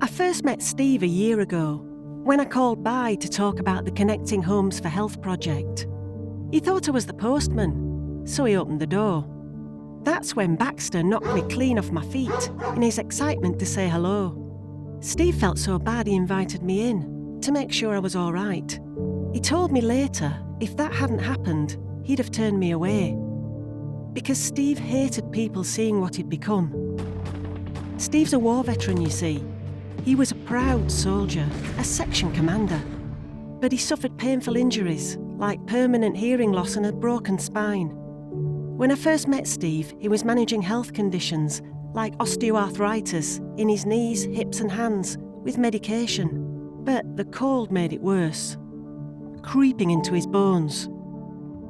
I first met Steve a year ago, when I called by to talk about the Connecting Homes for Health project. He thought I was the postman, so he opened the door. That's when Baxter knocked me clean off my feet in his excitement to say hello. Steve felt so bad he invited me in, to make sure I was all right. He told me later, if that hadn't happened, he'd have turned me away. Because Steve hated people seeing what he'd become. Steve's a war veteran, you see. He was a proud soldier, a section commander. But he suffered painful injuries, like permanent hearing loss and a broken spine. When I first met Steve, he was managing health conditions like osteoarthritis in his knees, hips and hands with medication. But the cold made it worse, creeping into his bones,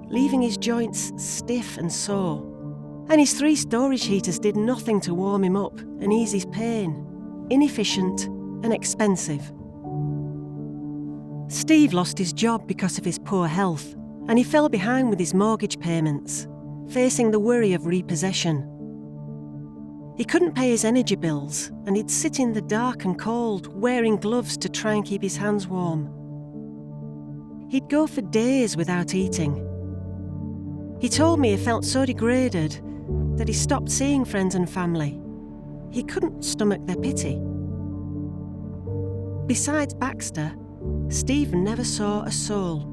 leaving his joints stiff and sore. And his 3 storage heaters did nothing to warm him up and ease his pain. Inefficient and expensive. Steve lost his job because of his poor health, and he fell behind with his mortgage payments, facing the worry of repossession. He couldn't pay his energy bills, and he'd sit in the dark and cold, wearing gloves to try and keep his hands warm. He'd go for days without eating. He told me he felt so degraded that he stopped seeing friends and family. He couldn't stomach their pity. Besides Baxter, Steve never saw a soul.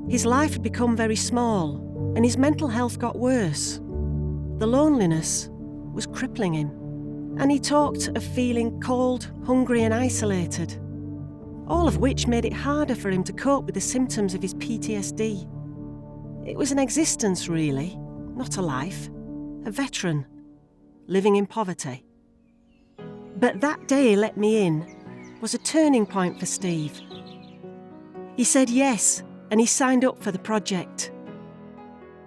His life had become very small, and his mental health got worse. The loneliness was crippling him, and he talked of feeling cold, hungry and isolated, all of which made it harder for him to cope with the symptoms of his PTSD. It was an existence, really, not a life. A veteran, living in poverty. But that day he let me in was a turning point for Steve. He said yes, and he signed up for the project.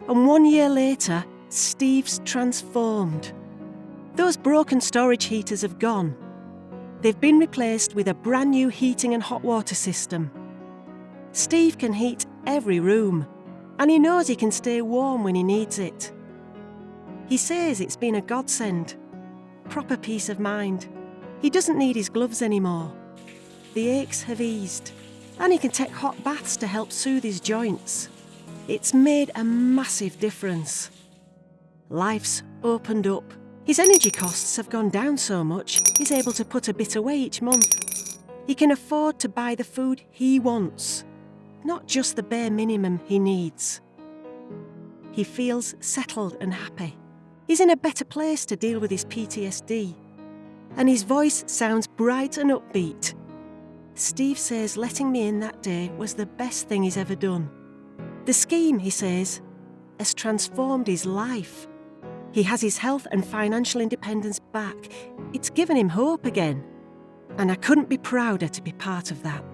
And 1 year later, Steve's transformed. Those broken storage heaters have gone. They've been replaced with a brand new heating and hot water system. Steve can heat every room, and he knows he can stay warm when he needs it. He says it's been a godsend, proper peace of mind. He doesn't need his gloves anymore. The aches have eased, and he can take hot baths to help soothe his joints. It's made a massive difference. Life's opened up. His energy costs have gone down so much, he's able to put a bit away each month. He can afford to buy the food he wants, not just the bare minimum he needs. He feels settled and happy. He's in a better place to deal with his PTSD, and his voice sounds bright and upbeat. Steve says letting me in that day was the best thing he's ever done. The scheme, he says, has transformed his life. He has his health and financial independence back. It's given him hope again, and I couldn't be prouder to be part of that.